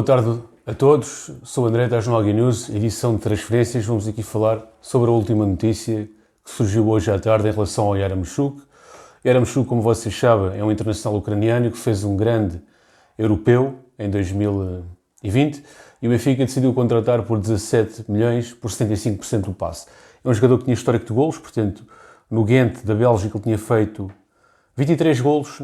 Boa tarde a todos, sou o André da Jornal News, edição de transferências. Vamos aqui falar sobre a última notícia que surgiu hoje à tarde em relação ao Yaramchuk. Yaramchuk, como vocês sabem, é um internacional ucraniano que fez um grande europeu em 2020 e o Benfica decidiu contratar por 17 milhões por 75% do passe. É um jogador que tinha histórico de golos, portanto, no Ghent da Bélgica ele tinha feito 23 golos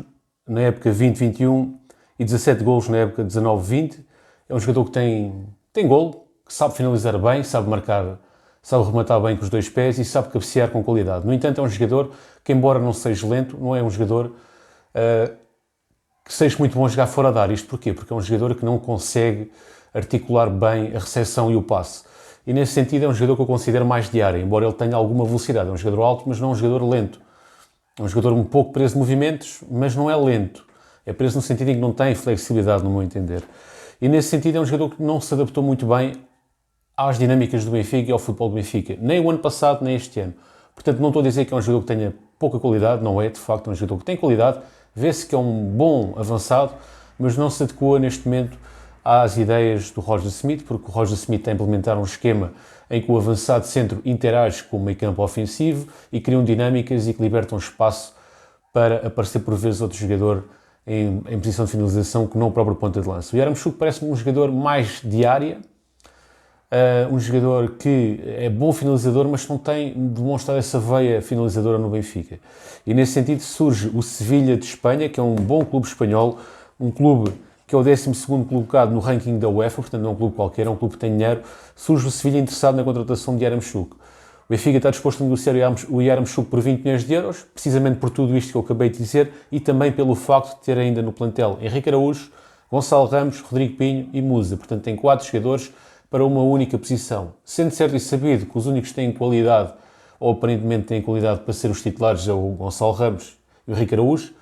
na época 20-21 e 17 golos na época 19-20. É um jogador que tem golo, que sabe finalizar bem, sabe marcar, sabe rematar bem com os dois pés e sabe cabecear com qualidade. No entanto, é um jogador que, embora não seja lento, não é um jogador que seja muito bom a jogar fora da área. Isto porquê? Porque é um jogador que não consegue articular bem a recepção e o passe. E nesse sentido é um jogador que eu considero mais de área, embora ele tenha alguma velocidade. É um jogador alto, mas não é um jogador lento. É um jogador um pouco preso de movimentos, mas não é lento. É preso no sentido em que não tem flexibilidade, no meu entender. E nesse sentido é um jogador que não se adaptou muito bem às dinâmicas do Benfica e ao futebol do Benfica. Nem o ano passado, nem este ano. Portanto, não estou a dizer que é um jogador que tenha pouca qualidade, não é, de facto, é um jogador que tem qualidade, vê-se que é um bom avançado, mas não se adequa neste momento às ideias do Roger Smith, porque o Roger Smith está a implementar um esquema em que o avançado centro interage com o meio-campo ofensivo e criam dinâmicas e que libertam espaço para aparecer por vezes outro jogador em posição de finalização que não o próprio ponta de lança. O Yaramchuk parece-me um jogador mais de área, um jogador que é bom finalizador, mas não tem demonstrado essa veia finalizadora no Benfica. E nesse sentido surge o Sevilha de Espanha, que é um bom clube espanhol, um clube que é o 12º colocado no ranking da UEFA, portanto não é um clube qualquer, é um clube que tem dinheiro. Surge o Sevilha interessado na contratação de Yaramchuk. O Benfica está disposto a negociar o Yaramchuk por 20 milhões de euros, precisamente por tudo isto que eu acabei de dizer, e também pelo facto de ter ainda no plantel Henrique Araújo, Gonçalo Ramos, Rodrigo Pinho e Musa. Portanto, tem 4 jogadores para uma única posição. Sendo certo e sabido que os únicos que têm qualidade, ou aparentemente têm qualidade para ser os titulares, é o Gonçalo Ramos e o Henrique Araújo.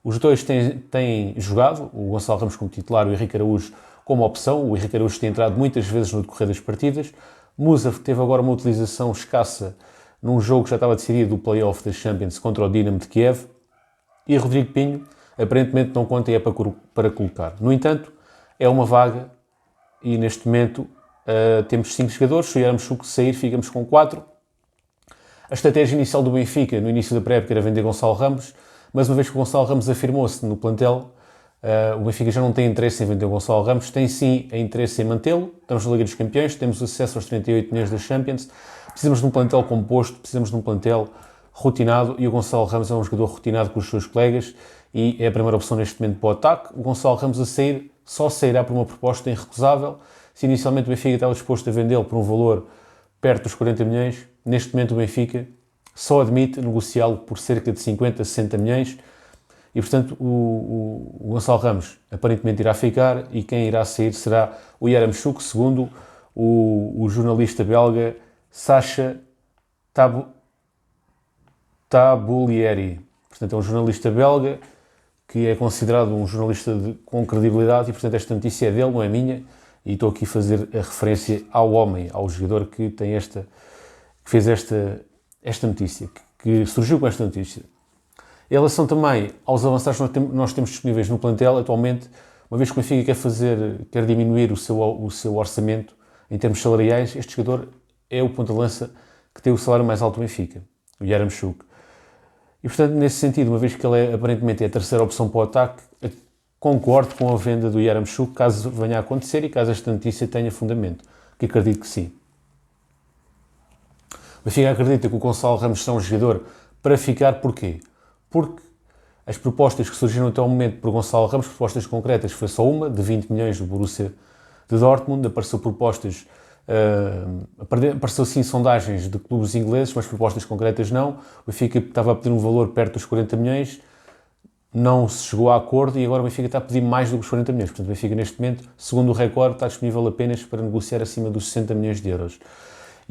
Os dois têm jogado, o Gonçalo Ramos como titular e o Henrique Araújo como opção. O Henrique Araújo tem entrado muitas vezes no decorrer das partidas. Musa teve agora uma utilização escassa num jogo que já estava decidido do play-off da Champions contra o Dinamo de Kiev. E Rodrigo Pinho, aparentemente, não conta e é para colocar. No entanto, é uma vaga e neste momento temos 5 jogadores. Se o Yaramchuk sair, ficamos com 4. A estratégia inicial do Benfica, no início da pré-época, era vender Gonçalo Ramos, mas uma vez que o Gonçalo Ramos afirmou-se no plantel, o Benfica já não tem interesse em vender o Gonçalo Ramos, tem sim interesse em mantê-lo. Estamos na Liga dos Campeões, temos acesso aos 38 milhões da Champions, precisamos de um plantel composto, precisamos de um plantel rotinado e o Gonçalo Ramos é um jogador rotinado com os seus colegas e é a primeira opção neste momento para o ataque. O Gonçalo Ramos a sair só sairá por uma proposta irrecusável. Se inicialmente o Benfica estava disposto a vendê-lo por um valor perto dos 40 milhões, neste momento o Benfica só admite negociá-lo por cerca de 50, 60 milhões. E, portanto, o Gonçalo Ramos aparentemente irá ficar e quem irá sair será o Yaramchuk, segundo o jornalista belga Sacha Tabulieri. Portanto, é um jornalista belga que é considerado um jornalista com credibilidade e, portanto, esta notícia é dele, não é minha. E estou aqui a fazer a referência ao homem, ao jogador que fez esta notícia, que surgiu com esta notícia. Em relação também aos avançados que nós temos disponíveis no plantel, atualmente, uma vez que o Benfica quer diminuir o seu orçamento em termos salariais, este jogador é o ponta-lança que tem o salário mais alto do Benfica, o Yaramchuk. E, portanto, nesse sentido, uma vez que ele aparentemente é a terceira opção para o ataque, concordo com a venda do Yaramchuk, caso venha a acontecer e caso esta notícia tenha fundamento, que acredito que sim. O Benfica acredita que o Gonçalo Ramos é um jogador para ficar, porquê? Porque as propostas que surgiram até o momento por Gonçalo Ramos, propostas concretas, foi só uma, de 20 milhões do Borussia de Dortmund, apareceu sim sondagens de clubes ingleses, mas propostas concretas não. O Benfica estava a pedir um valor perto dos 40 milhões, não se chegou a acordo e agora o Benfica está a pedir mais do que os 40 milhões. Portanto, o Benfica neste momento, segundo o recorde, está disponível apenas para negociar acima dos 60 milhões de euros.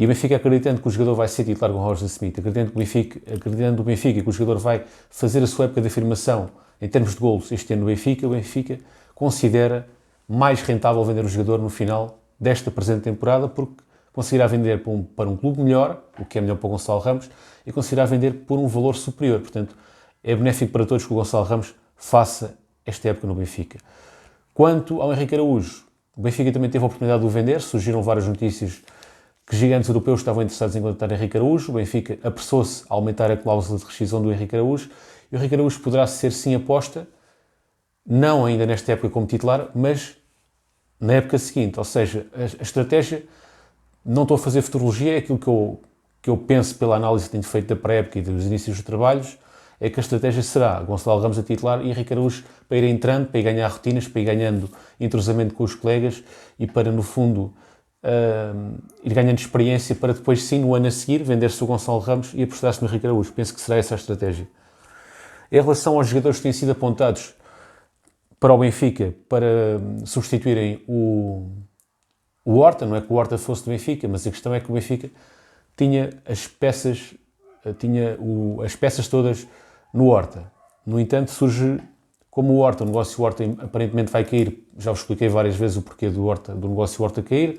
E o Benfica, acreditando que o jogador vai ser titular com o Roger Smith, acreditando o Benfica que o jogador vai fazer a sua época de afirmação em termos de golos este ano no Benfica, o Benfica considera mais rentável vender o jogador no final desta presente temporada, porque conseguirá vender para um clube melhor, o que é melhor para o Gonçalo Ramos, e conseguirá vender por um valor superior. Portanto, é benéfico para todos que o Gonçalo Ramos faça esta época no Benfica. Quanto ao Henrique Araújo, O Benfica também teve a oportunidade de o vender, surgiram várias notícias que gigantes europeus estavam interessados em contratar Henrique Araújo. O Benfica apressou-se a aumentar a cláusula de rescisão do Henrique Araújo, e o Henrique Araújo poderá ser sim aposta, não ainda nesta época como titular, mas na época seguinte. Ou seja, a estratégia, não estou a fazer futurologia, é aquilo que eu penso pela análise que tenho feito da pré-época e dos inícios dos trabalhos, é que a estratégia será Gonçalo Ramos a titular e Henrique Araújo para ir entrando, para ir ganhar rotinas, para ir ganhando entrosamento com os colegas e para, no fundo, ir ganhando experiência para depois, sim, no ano a seguir, vender-se o Gonçalo Ramos e apostar-se no Henrique Araújo. Penso que será essa a estratégia. Em relação aos jogadores que têm sido apontados para o Benfica para substituírem o Horta, não é que o Horta fosse do Benfica, mas a questão é que o Benfica tinha as peças todas no Horta. No entanto, surge como o Horta, o negócio Horta aparentemente vai cair. Já vos expliquei várias vezes o porquê do negócio Horta cair,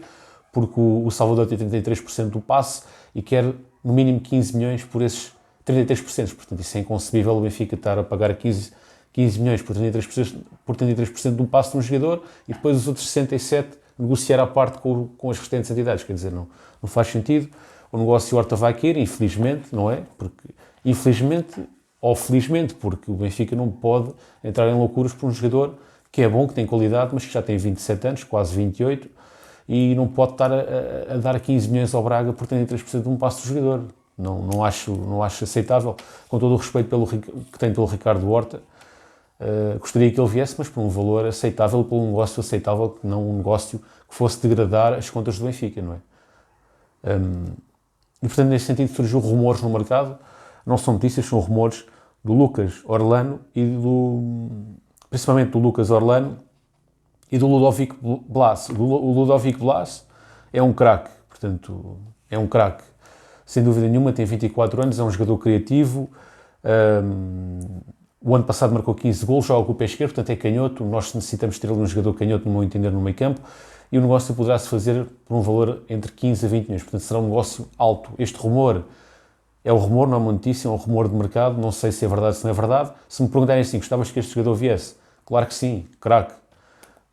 porque o Salvador tem 33% do passe e quer no mínimo 15 milhões por esses 33%. Portanto, isso é inconcebível o Benfica estar a pagar 15 milhões por 33% de um passe de um jogador e depois os outros 67 negociar à parte com as restantes entidades. Quer dizer, não faz sentido. O negócio Horta vai cair, infelizmente, não é? Porque, infelizmente ou felizmente, porque o Benfica não pode entrar em loucuras por um jogador que é bom, que tem qualidade, mas que já tem 27 anos, quase 28, e não pode estar a dar 15 milhões ao Braga por 33% de um passe do jogador. Não acho aceitável, com todo o respeito que tenho pelo Ricardo Horta. Gostaria que ele viesse, mas por um valor aceitável, por um negócio aceitável, não um negócio que fosse degradar as contas do Benfica, não é? E, portanto, nesse sentido, surgiu rumores no mercado, não são notícias, são rumores do Lucas Orlando principalmente do Lucas Orlando e do Ludovic Blas. O Ludovic Blas é um craque, portanto, é um craque, sem dúvida nenhuma, tem 24 anos, é um jogador criativo, o ano passado marcou 15 golos, joga com o pé esquerdo, portanto é canhoto, nós necessitamos ter ali um jogador canhoto, no meu entender, no meio campo, e o negócio poderá-se fazer por um valor entre 15 a 20 milhões, portanto será um negócio alto. Este rumor é um rumor, não é uma notícia, é um rumor de mercado, não sei se é verdade ou se não é verdade. Se me perguntarem assim, gostavas que este jogador viesse? Claro que sim, craque.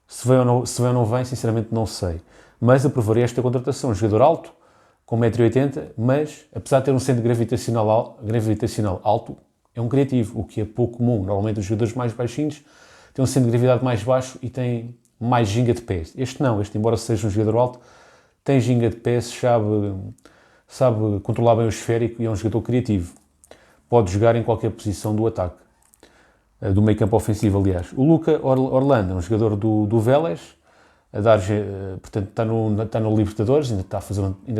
Se vem ou não vem, sinceramente não sei. Mas aprovarei esta contratação, um jogador alto, com 1,80 m, mas apesar de ter um centro gravitacional alto, é um criativo, o que é pouco comum. Normalmente os jogadores mais baixinhos têm um centro de gravidade mais baixo e têm mais ginga de pés. Este não, embora seja um jogador alto, tem ginga de pés, sabe controlar bem o esférico e é um jogador criativo. Pode jogar em qualquer posição do ataque, do meio campo ofensivo, aliás. O Luca Orlando é um jogador do Vélez, portanto está no Libertadores, ainda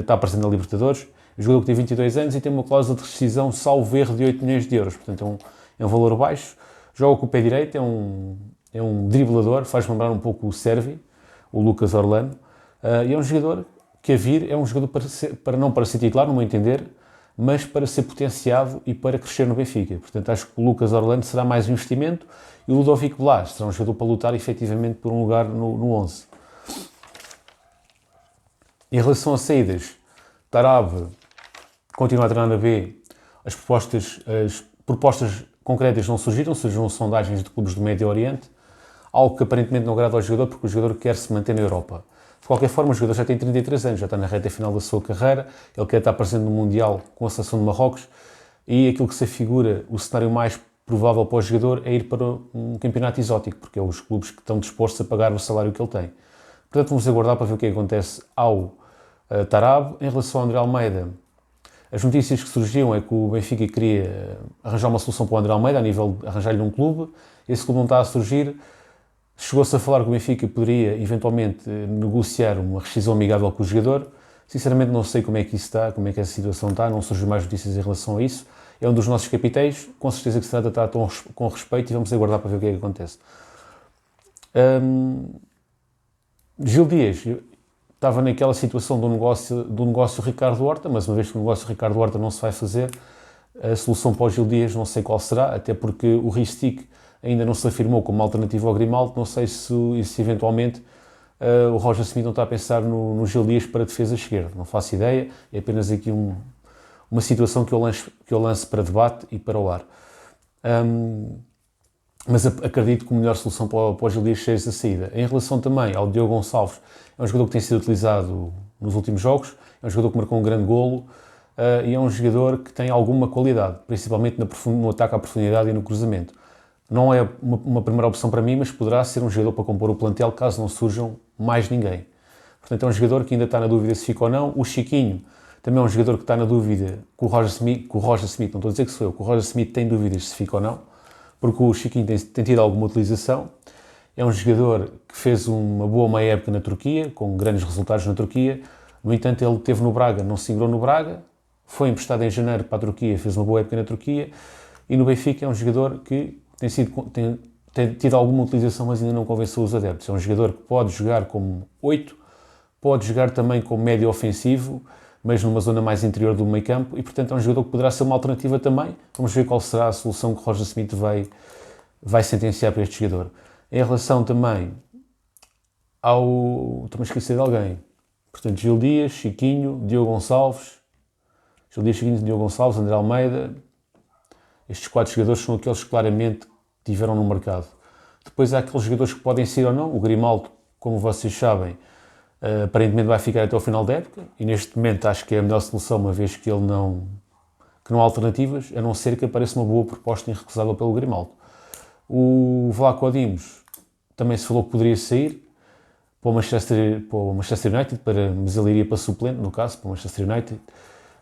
está presente na Libertadores. É um jogador que tem 22 anos e tem uma cláusula de rescisão, salvo erro, de 8 milhões de euros. Portanto é um valor baixo. Joga com o pé direito, é um driblador, faz lembrar um pouco o Sérvi, o Lucas Orlando. E é um jogador que a vir é um jogador não para ser titular, no meu entender, mas para ser potenciado e para crescer no Benfica. Portanto, acho que o Lucas Orlando será mais um investimento e o Ludovic Blas será um jogador para lutar efetivamente por um lugar no 11. Em relação a saídas, Tarab continua a treinar na B. As propostas concretas não surgiram sondagens de clubes do Médio Oriente, algo que aparentemente não agrada ao jogador, porque o jogador quer se manter na Europa. De qualquer forma, o jogador já tem 33 anos, já está na reta final da sua carreira, ele quer estar presente no Mundial com a seleção de Marrocos e aquilo que se afigura, o cenário mais provável para o jogador é ir para um campeonato exótico, porque é os clubes que estão dispostos a pagar o salário que ele tem. Portanto, vamos aguardar para ver o que acontece ao Tarab. Em relação ao André Almeida, as notícias que surgiam é que o Benfica queria arranjar uma solução para o André Almeida, a nível de arranjar-lhe um clube. Esse clube não está a surgir. Chegou-se a falar que o Benfica poderia, eventualmente, negociar uma rescisão amigável com o jogador. Sinceramente, não sei como é que isso está, como é que essa situação está, não surgiu mais notícias em relação a isso. É um dos nossos capitães, com certeza que será tratado com respeito e vamos aguardar para ver o que é que acontece. Gil Dias estava naquela situação do negócio Ricardo Horta, mas uma vez que o negócio Ricardo Horta não se vai fazer, a solução para o Gil Dias não sei qual será, até porque o Ristic ainda não se afirmou como alternativa ao Grimaldo. Não sei se eventualmente o Roger Smith não está a pensar no Gil Dias para a defesa esquerda, não faço ideia, é apenas aqui uma situação que eu lance para debate e para o ar. mas acredito que a melhor solução para o Gil Dias seja a saída. Em relação também ao Diogo Gonçalves, é um jogador que tem sido utilizado nos últimos jogos, é um jogador que marcou um grande golo e é um jogador que tem alguma qualidade, principalmente no ataque à profundidade e no cruzamento. Não é uma primeira opção para mim, mas poderá ser um jogador para compor o plantel caso não surjam mais ninguém. Portanto, é um jogador que ainda está na dúvida se fica ou não. O Chiquinho também é um jogador que está na dúvida com o Roger Smith, não estou a dizer que sou eu, que o Roger Smith tem dúvidas se fica ou não, porque o Chiquinho tem tido alguma utilização. É um jogador que fez uma boa meia época na Turquia, com grandes resultados na Turquia. No entanto, ele esteve no Braga, não se integrou no Braga, foi emprestado em janeiro para a Turquia, fez uma boa época na Turquia, e no Benfica é um jogador que tem tido alguma utilização, mas ainda não convenceu os adeptos. É um jogador que pode jogar como 8, pode jogar também como médio ofensivo, mas numa zona mais interior do meio campo, e portanto é um jogador que poderá ser uma alternativa também. Vamos ver qual será a solução que Roger Smith vai sentenciar para este jogador. Em relação também ao... Estou-me a esquecer de alguém. Portanto, Gil Dias, Chiquinho, Diogo Gonçalves, Gil Dias, Chiquinho, Diogo Gonçalves, André Almeida. Estes 4 jogadores são aqueles que claramente tiveram no mercado. Depois há aqueles jogadores que podem ser ou não. O Grimaldo, como vocês sabem, aparentemente vai ficar até ao final da época, e neste momento acho que é a melhor solução, uma vez que não há alternativas, a não ser que apareça uma boa proposta irrecusável pelo Grimaldo. O Vlaco Dimos também se falou que poderia sair para o Manchester United, mas ele iria para suplente, no caso, para o Manchester United.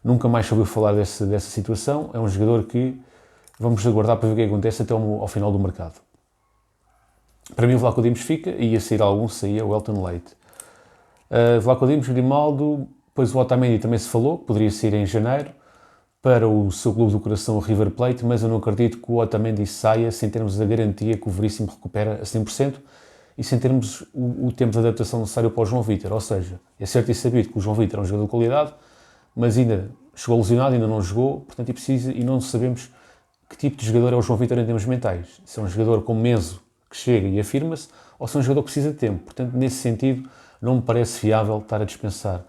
Nunca mais ouviu falar dessa situação. É um jogador que vamos aguardar para ver o que acontece até ao final do mercado. Para mim o Vlaco Dimos fica, e ia sair algum, saía o Elton Leite. Vlaco Dimos, Grimaldo, depois o Otamendi também se falou, poderia sair em janeiro para o seu clube do coração, o River Plate, mas eu não acredito que o Otamendi saia sem termos a garantia que o Veríssimo recupera a 100% e sem termos o tempo de adaptação necessário para o João Vítor. Ou seja, é certo e sabido que o João Vítor é um jogador de qualidade, mas ainda chegou lesionado, ainda não jogou, portanto e não sabemos que tipo de jogador é o João Vítor em termos mentais. Se é um jogador como Menzo, que chega e afirma-se, ou se é um jogador que precisa de tempo. Portanto, nesse sentido, não me parece viável estar a dispensar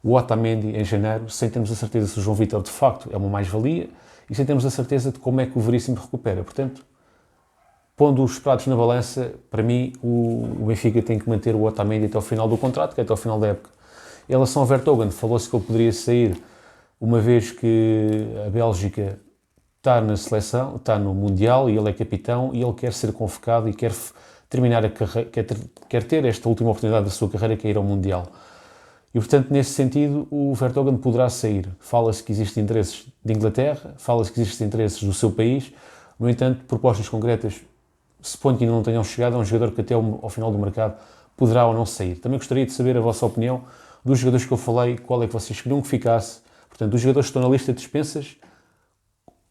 o Otamendi em janeiro, sem termos a certeza se o João Vítor de facto é uma mais-valia e sem termos a certeza de como é que o Veríssimo recupera. Portanto, pondo os pratos na balança, para mim o Benfica tem que manter o Otamendi até ao final do contrato, que é até ao final da época. Em relação ao Vertonghen, falou-se que ele poderia sair uma vez que a Bélgica está na seleção, está no Mundial e ele é capitão e ele quer ser convocado e quer terminar a carreira, quer ter esta última oportunidade da sua carreira, que é ir ao Mundial. E, portanto, nesse sentido, o Vertonghen poderá sair. Fala-se que existem interesses de Inglaterra, fala-se que existem interesses do seu país. No entanto, propostas concretas, suponho que ainda não tenham chegado. É um jogador que até ao final do mercado poderá ou não sair. Também gostaria de saber a vossa opinião dos jogadores que eu falei, qual é que vocês queriam que ficasse. Portanto, dos jogadores que estão na lista de dispensas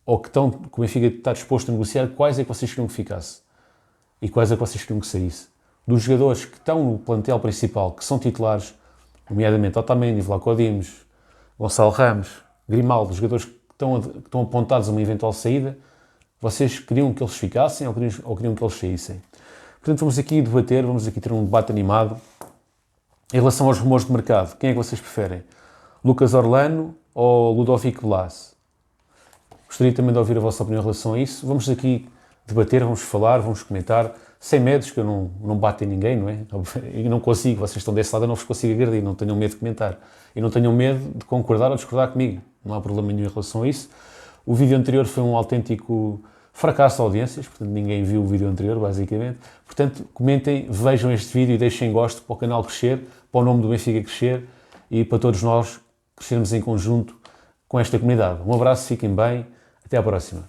ou que o Benfica está disposto a negociar, quais é que vocês queriam que ficasse? E quais é que vocês queriam que saísse? Dos jogadores que estão no plantel principal, que são titulares, nomeadamente Otamendi, Vlaco Dimos, Gonçalo Ramos, Grimaldo, jogadores que estão apontados a uma eventual saída, vocês queriam que eles ficassem ou queriam que eles saíssem? Portanto, vamos aqui debater, vamos aqui ter um debate animado. Em relação aos rumores de mercado, quem é que vocês preferem? Lucas Orlando ou Ludovic Blas? Gostaria também de ouvir a vossa opinião em relação a isso. Vamos aqui debater, vamos falar, vamos comentar, sem medos, que eu não bato em ninguém, não é? E não consigo, vocês estão desse lado, eu não vos consigo agredir, não tenham medo de comentar. E não tenham medo de concordar ou discordar comigo, não há problema nenhum em relação a isso. O vídeo anterior foi um autêntico fracasso de audiências, portanto ninguém viu o vídeo anterior, basicamente. Portanto, comentem, vejam este vídeo e deixem gosto para o canal crescer, para o nome do Benfica crescer e para todos nós crescermos em conjunto com esta comunidade. Um abraço, fiquem bem, até à próxima.